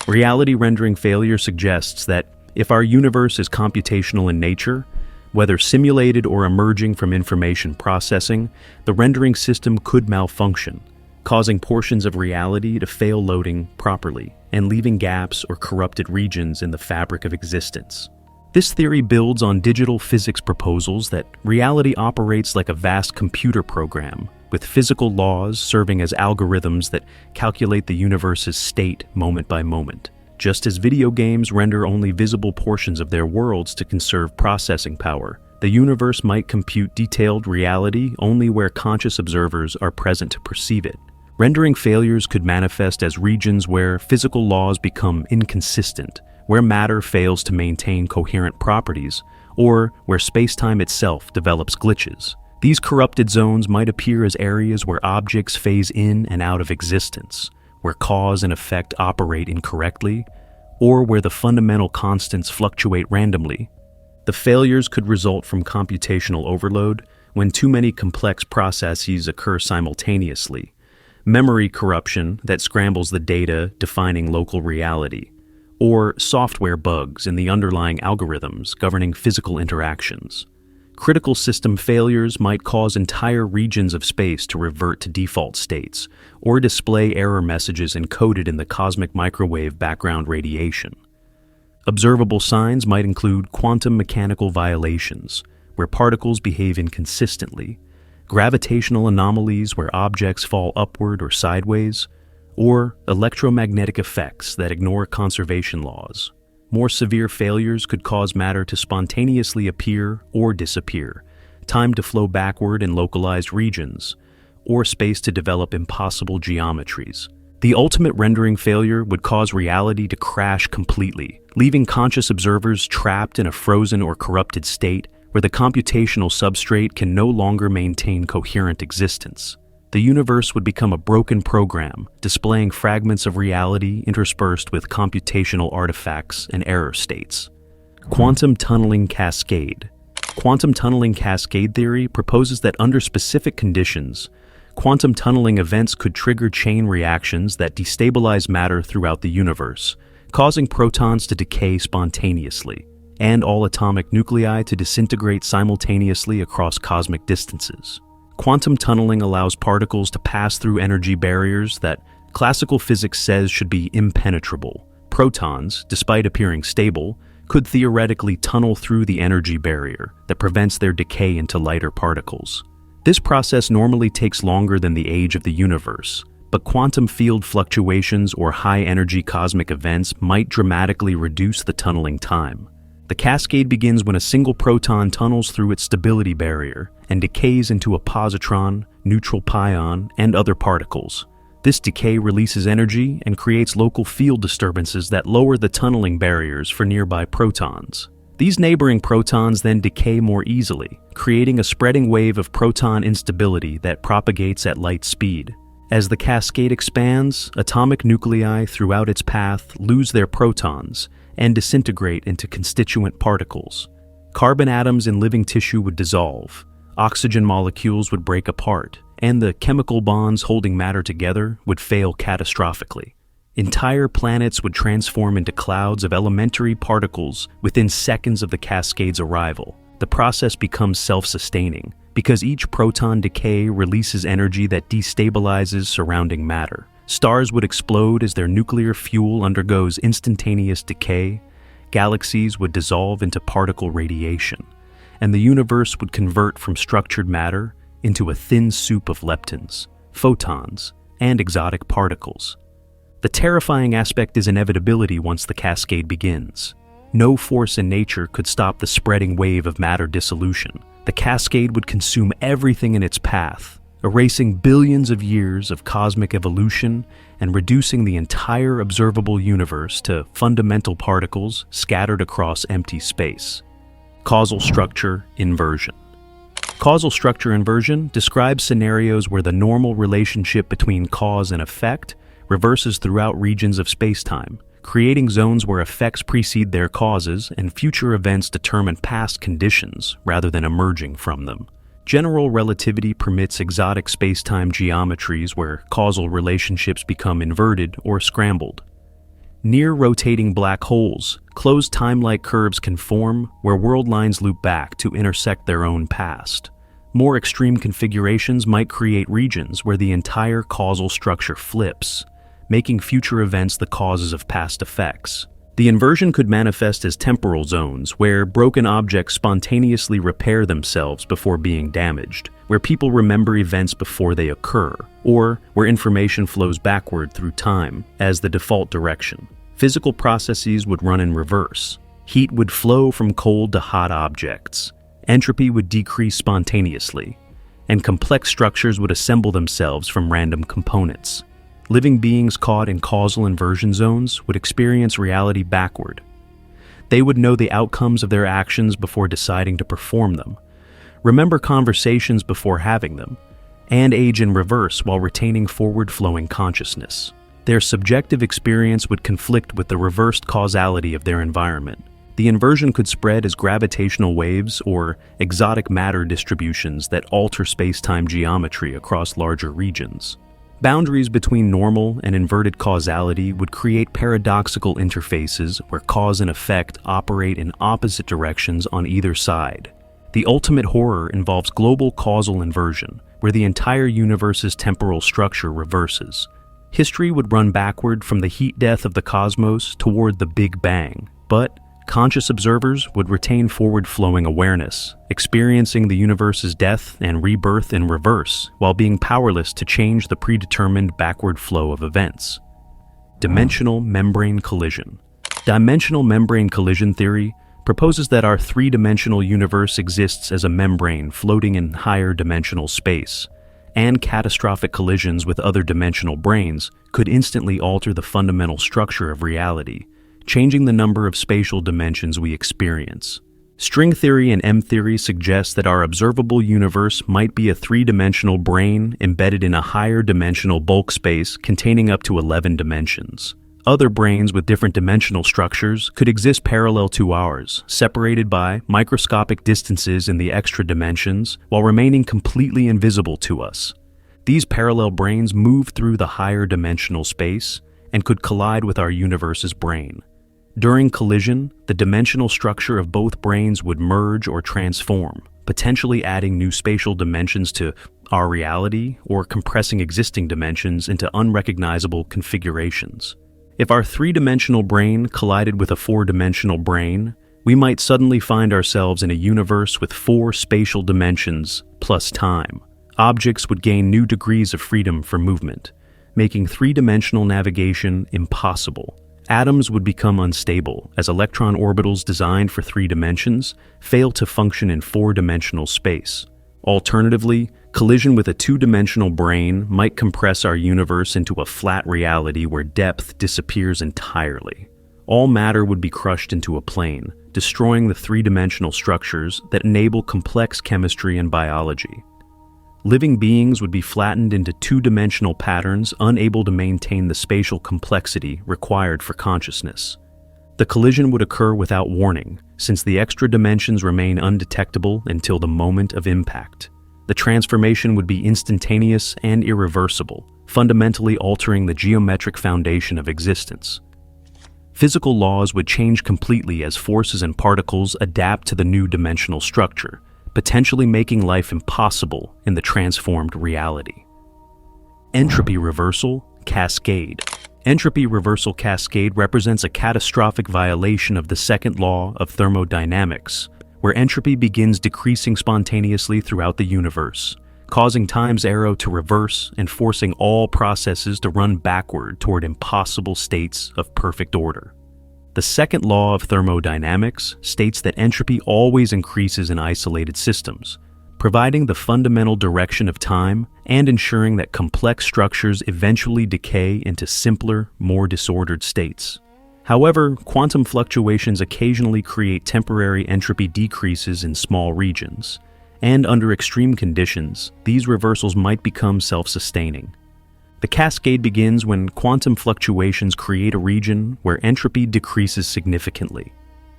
Reality rendering failure suggests that if our universe is computational in nature, whether simulated or emerging from information processing, the rendering system could malfunction, causing portions of reality to fail loading properly and leaving gaps or corrupted regions in the fabric of existence. This theory builds on digital physics proposals that reality operates like a vast computer program, with physical laws serving as algorithms that calculate the universe's state moment by moment. Just as video games render only visible portions of their worlds to conserve processing power, the universe might compute detailed reality only where conscious observers are present to perceive it. Rendering failures could manifest as regions where physical laws become inconsistent, where matter fails to maintain coherent properties, or where spacetime itself develops glitches. These corrupted zones might appear as areas where objects phase in and out of existence, where cause and effect operate incorrectly, or where the fundamental constants fluctuate randomly. The failures could result from computational overload when too many complex processes occur simultaneously, memory corruption that scrambles the data defining local reality, or software bugs in the underlying algorithms governing physical interactions. Critical system failures might cause entire regions of space to revert to default states, or display error messages encoded in the cosmic microwave background radiation. Observable signs might include quantum mechanical violations, where particles behave inconsistently, gravitational anomalies where objects fall upward or sideways, or electromagnetic effects that ignore conservation laws. More severe failures could cause matter to spontaneously appear or disappear, time to flow backward in localized regions, or space to develop impossible geometries. The ultimate rendering failure would cause reality to crash completely, leaving conscious observers trapped in a frozen or corrupted state where the computational substrate can no longer maintain coherent existence. The universe would become a broken program, displaying fragments of reality interspersed with computational artifacts and error states. Quantum tunneling cascade. Quantum tunneling cascade theory proposes that under specific conditions, quantum tunneling events could trigger chain reactions that destabilize matter throughout the universe, causing protons to decay spontaneously, and all atomic nuclei to disintegrate simultaneously across cosmic distances. Quantum tunneling allows particles to pass through energy barriers that classical physics says should be impenetrable. Protons, despite appearing stable, could theoretically tunnel through the energy barrier that prevents their decay into lighter particles. This process normally takes longer than the age of the universe, but quantum field fluctuations or high-energy cosmic events might dramatically reduce the tunneling time. The cascade begins when a single proton tunnels through its stability barrier and decays into a positron, neutral pion, and other particles. This decay releases energy and creates local field disturbances that lower the tunneling barriers for nearby protons. These neighboring protons then decay more easily, creating a spreading wave of proton instability that propagates at light speed. As the cascade expands, atomic nuclei throughout its path lose their protons and disintegrate into constituent particles. Carbon atoms in living tissue would dissolve, oxygen molecules would break apart, and the chemical bonds holding matter together would fail catastrophically. Entire planets would transform into clouds of elementary particles within seconds of the cascade's arrival. The process becomes self-sustaining, because each proton decay releases energy that destabilizes surrounding matter. Stars would explode as their nuclear fuel undergoes instantaneous decay, galaxies would dissolve into particle radiation, and the universe would convert from structured matter into a thin soup of leptons, photons, and exotic particles. The terrifying aspect is inevitability once the cascade begins. No force in nature could stop the spreading wave of matter dissolution, The cascade would consume everything in its path, erasing billions of years of cosmic evolution and reducing the entire observable universe to fundamental particles scattered across empty space. Causal structure inversion. Causal structure inversion describes scenarios where the normal relationship between cause and effect reverses throughout regions of spacetime, creating zones where effects precede their causes and future events determine past conditions rather than emerging from them. General relativity permits exotic spacetime geometries where causal relationships become inverted or scrambled. Near rotating black holes, closed time-like curves can form where world lines loop back to intersect their own past. More extreme configurations might create regions where the entire causal structure flips, making future events the causes of past effects. The inversion could manifest as temporal zones, where broken objects spontaneously repair themselves before being damaged, where people remember events before they occur, or where information flows backward through time as the default direction. Physical processes would run in reverse. Heat would flow from cold to hot objects. Entropy would decrease spontaneously, and complex structures would assemble themselves from random components. Living beings caught in causal inversion zones would experience reality backward. They would know the outcomes of their actions before deciding to perform them, remember conversations before having them, and age in reverse while retaining forward-flowing consciousness. Their subjective experience would conflict with the reversed causality of their environment. The inversion could spread as gravitational waves or exotic matter distributions that alter spacetime geometry across larger regions. Boundaries between normal and inverted causality would create paradoxical interfaces where cause and effect operate in opposite directions on either side. The ultimate horror involves global causal inversion, where the entire universe's temporal structure reverses. History would run backward from the heat death of the cosmos toward the Big Bang, but conscious observers would retain forward-flowing awareness, experiencing the universe's death and rebirth in reverse while being powerless to change the predetermined backward flow of events. Dimensional membrane collision. Dimensional membrane collision theory proposes that our three-dimensional universe exists as a membrane floating in higher dimensional space, and catastrophic collisions with other dimensional branes could instantly alter the fundamental structure of reality, changing the number of spatial dimensions we experience. String theory and M-theory suggest that our observable universe might be a three-dimensional brane embedded in a higher dimensional bulk space containing up to 11 dimensions. Other branes with different dimensional structures could exist parallel to ours, separated by microscopic distances in the extra dimensions while remaining completely invisible to us. These parallel branes move through the higher dimensional space and could collide with our universe's brane. During collision, the dimensional structure of both branes would merge or transform, potentially adding new spatial dimensions to our reality or compressing existing dimensions into unrecognizable configurations. If our three-dimensional brane collided with a four-dimensional brane, we might suddenly find ourselves in a universe with 4 spatial dimensions plus time. Objects would gain new degrees of freedom for movement, making three-dimensional navigation impossible. Atoms would become unstable as electron orbitals designed for 3 dimensions fail to function in 4-dimensional space. Alternatively, collision with a 2-dimensional brane might compress our universe into a flat reality where depth disappears entirely. All matter would be crushed into a plane, destroying the 3-dimensional structures that enable complex chemistry and biology. Living beings would be flattened into 2-dimensional patterns unable to maintain the spatial complexity required for consciousness. The collision would occur without warning, since the extra dimensions remain undetectable until the moment of impact. The transformation would be instantaneous and irreversible, fundamentally altering the geometric foundation of existence. Physical laws would change completely as forces and particles adapt to the new dimensional structure, potentially making life impossible in the transformed reality. Entropy reversal cascade. Entropy reversal cascade represents a catastrophic violation of the second law of thermodynamics, where entropy begins decreasing spontaneously throughout the universe, causing time's arrow to reverse and forcing all processes to run backward toward impossible states of perfect order. The second law of thermodynamics states that entropy always increases in isolated systems, providing the fundamental direction of time and ensuring that complex structures eventually decay into simpler, more disordered states. However, quantum fluctuations occasionally create temporary entropy decreases in small regions, and under extreme conditions, these reversals might become self-sustaining. The cascade begins when quantum fluctuations create a region where entropy decreases significantly.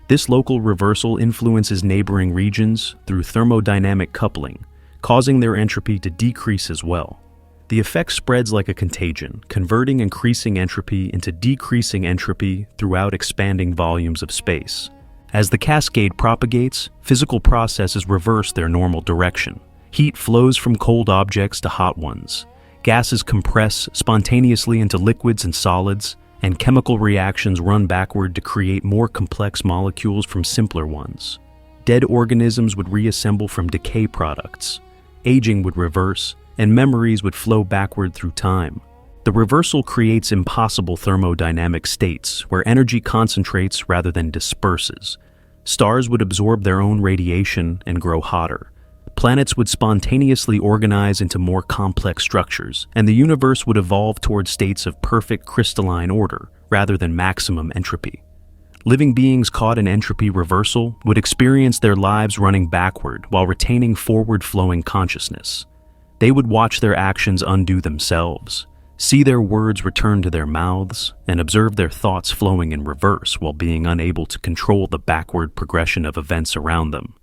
This local reversal influences neighboring regions through thermodynamic coupling, causing their entropy to decrease as well. The effect spreads like a contagion, converting increasing entropy into decreasing entropy throughout expanding volumes of space. As the cascade propagates, physical processes reverse their normal direction. Heat flows from cold objects to hot ones. Gases compress spontaneously into liquids and solids, and chemical reactions run backward to create more complex molecules from simpler ones. Dead organisms would reassemble from decay products. Aging would reverse, and memories would flow backward through time. The reversal creates impossible thermodynamic states where energy concentrates rather than disperses. Stars would absorb their own radiation and grow hotter. Planets would spontaneously organize into more complex structures, and the universe would evolve toward states of perfect crystalline order rather than maximum entropy. Living beings caught in entropy reversal would experience their lives running backward while retaining forward-flowing consciousness. They would watch their actions undo themselves, see their words return to their mouths, and observe their thoughts flowing in reverse while being unable to control the backward progression of events around them.